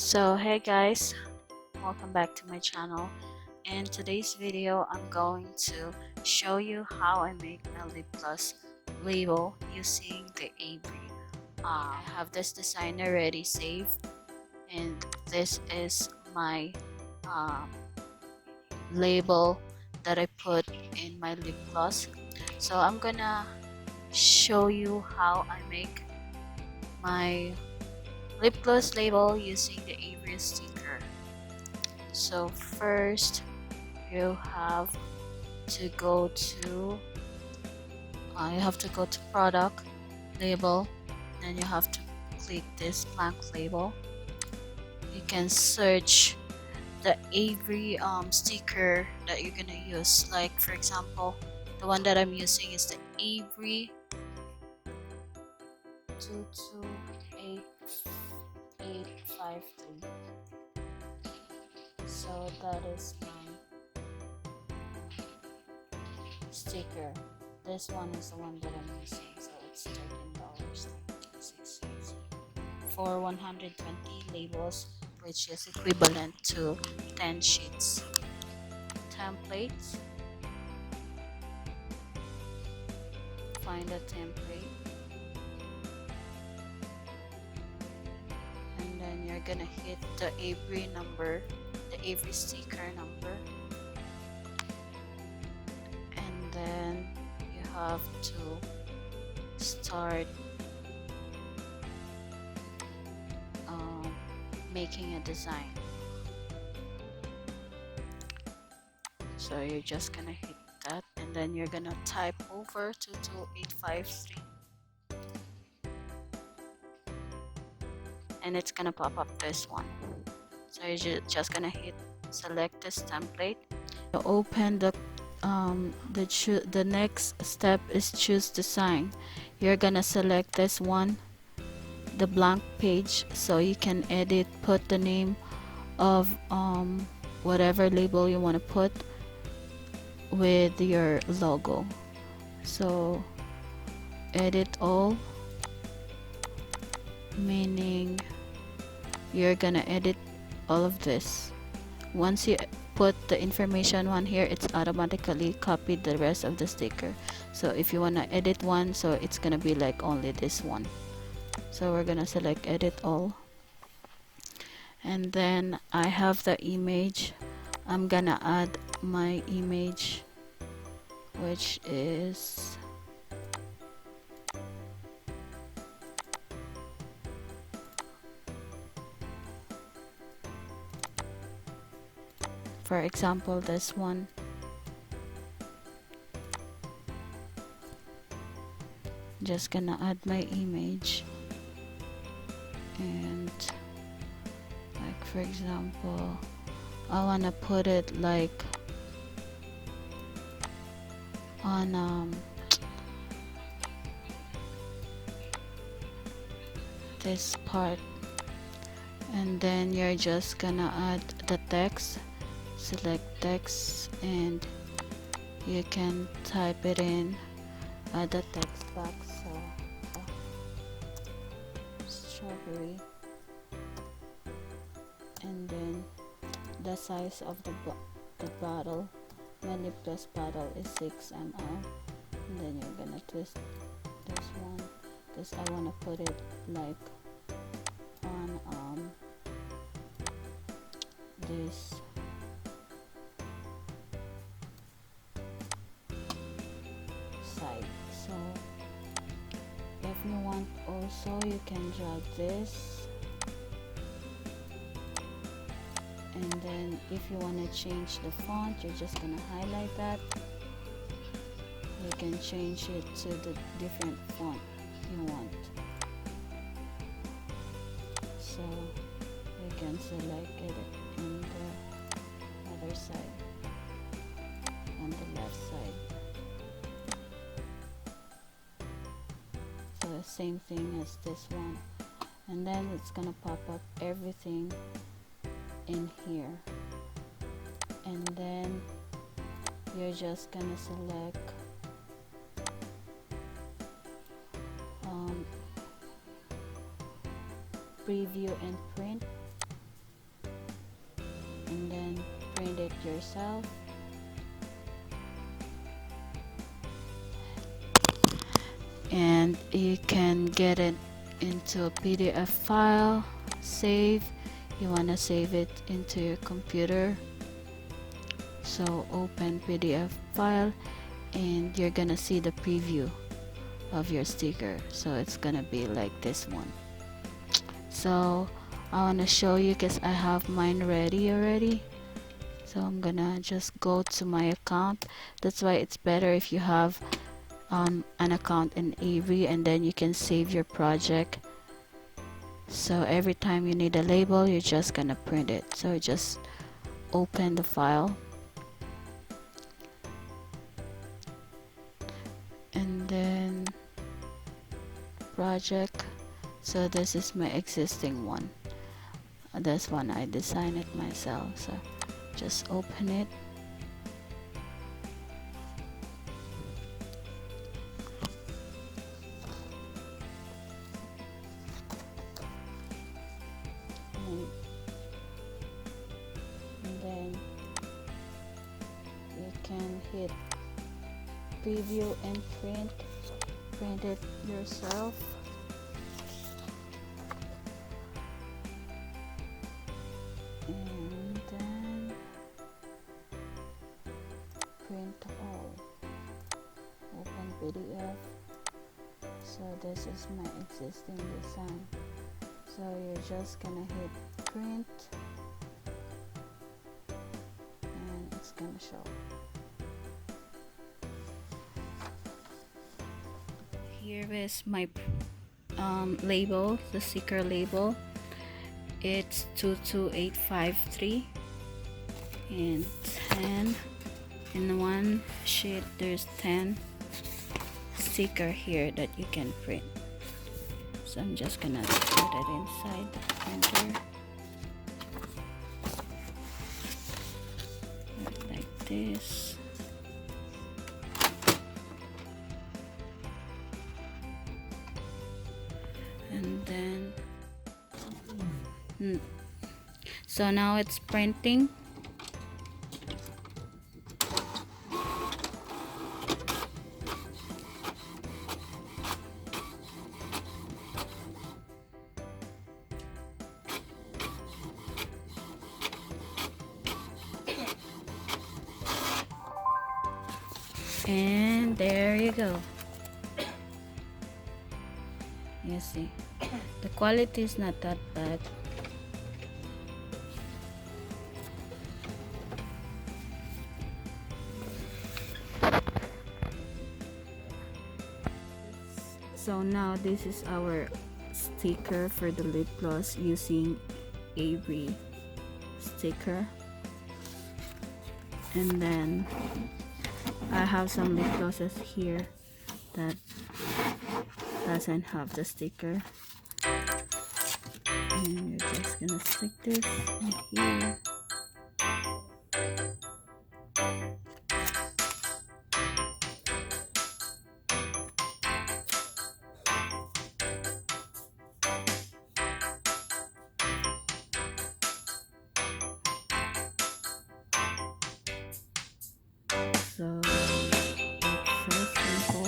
So hey guys, welcome back to my channel. In today's video I'm going to show you how I make my lip gloss label using the Avery. I have this design already saved, and this is my um, label that I put in my lip gloss. So I'm gonna show you how I make my lip gloss label using the Avery sticker. So first you have to go to product label, then you have to click this blank label. You can search the Avery sticker that you're gonna use. Like for example, the one that I'm using is the Avery 228853. So that is my sticker. This one is the one that I'm using, so it's $13.96 for 120 labels, which is equivalent to 10 sheets. Templates. Find a template, and then you're gonna hit the Avery number, the Avery sticker number, and then you have to start making a design. So you're just gonna hit that, and then you're gonna type over 22853, and it's gonna pop up this one. So you're just gonna hit select this template. You open the next step is choose design. You're gonna select this one, the blank page, so you can edit, put the name of whatever label you want to put with your logo. So edit all, meaning you're gonna edit all of this. Once you put the information on here, it's automatically copied the rest of the sticker. So if you want to edit one, so it's gonna be like only this one. So we're gonna select edit all, and then I have the image. I'm gonna add my image, which is for example this one. Just gonna add my image, and like for example I wanna put it like on this part, and then you're just gonna add the text. Select text, and you can type it in, add the text box. So strawberry, and then the size of the bottle. My lip gloss bottle is 6 ml, and then you're gonna twist this one because I want to put it like on this side. So if you want also, you can drag this, and then if you want to change the font, you're just gonna highlight that. You can change it to the different font you want. So you can select it in the other side, on the left side. So the same thing as this one, and then it's gonna pop up everything in here, and then you're just gonna select preview and print, it yourself. And you can get it into a PDF file, save. You want to save it into your computer, so open PDF file, and you're gonna see the preview of your sticker. So it's gonna be like this one. So I want to show you because I have mine ready already. So I'm gonna just go to my account. That's why it's better if you have an account in Avery, and then you can save your project. So every time you need a label, you're just gonna print it. So just open the file, and then project. So this is my existing one. This one I designed it myself. So just open it. And then you can hit preview and print it yourself. And then print all, open PDF. So this is my existing design. So you're just gonna hit print, and it's gonna show. Here is my label, the sticker label. It's 22853 and 10 in one sheet. There's 10 sticker here that you can print. So I'm just gonna put it inside the printer like this. And then so now it's printing. And there you go. You see, the quality is not that bad. So now this is our sticker for the lip gloss using Avery sticker. And then I have some lip glosses here that doesn't have the sticker, and you're just gonna stick this in here. So it's so simple.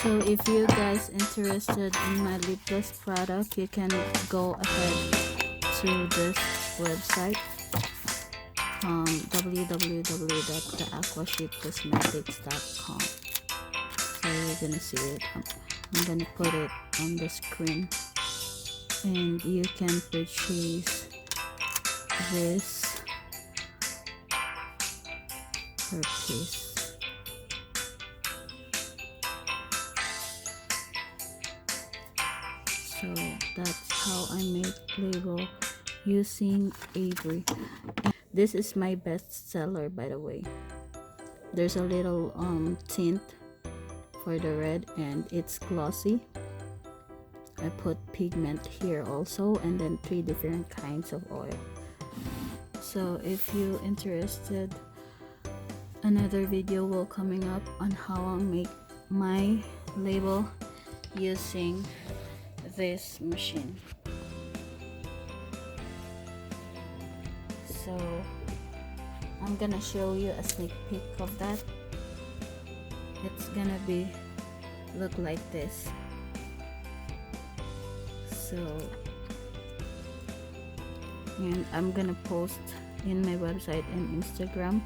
So if you guys interested in my lip gloss product, you can go ahead to this website, www.theaquashipcosmetics.com. So you're gonna see it. I'm gonna put it on the screen, and you can purchase this per piece. So that's how I make label using Avery. This is my best seller, by the way. There's a little tint for the red, and it's glossy. I put pigment here also, and then 3 different kinds of oil. So if you interested, another video will coming up on how I make my label using this machine. So I'm gonna show you a sneak peek of that. It's gonna be look like this. So, and I'm gonna post in my website and Instagram.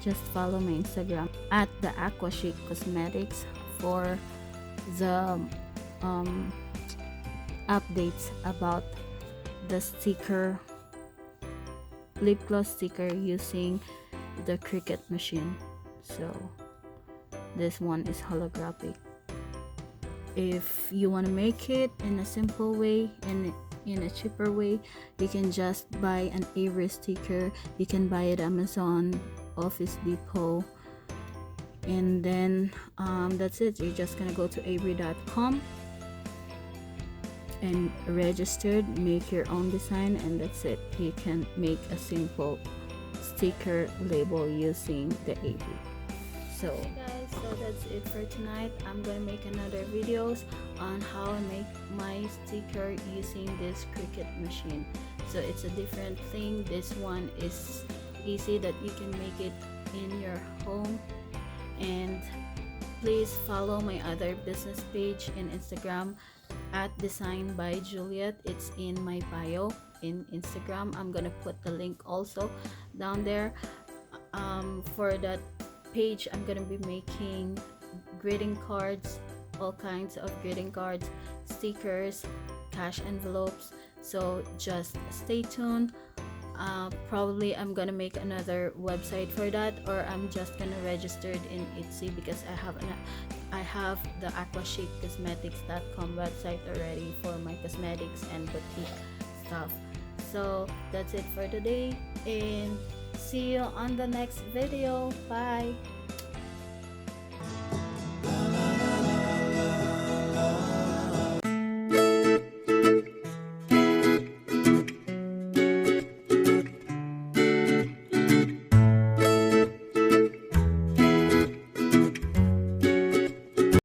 Just follow my Instagram at the Aquachic Cosmetics for the updates about the sticker, lip gloss sticker using the Cricut machine. So this one is holographic. If you want to make it in a simple way and in a cheaper way, you can just buy an Avery sticker. You can buy it Amazon, Office Depot, and then that's it. You're just gonna go to avery.com and registered, make your own design, and that's it. You can make a simple sticker label using the Avery. So guys, so that's it for tonight. I'm gonna make another videos on how I make my sticker using this Cricut machine. So it's a different thing. This one is easy that you can make it in your home. And please follow my other business page in Instagram at Design by Juliet. It's in my bio in Instagram. I'm gonna put the link also down there. For that page, I'm gonna be making greeting cards, all kinds of greeting cards, stickers, cash envelopes. So just stay tuned. Probably I'm gonna make another website for that, or I'm just gonna register it in Etsy because I have the aquachicosmetics.com website already for my cosmetics and boutique stuff. So that's it for today, and see you on the next video. Bye.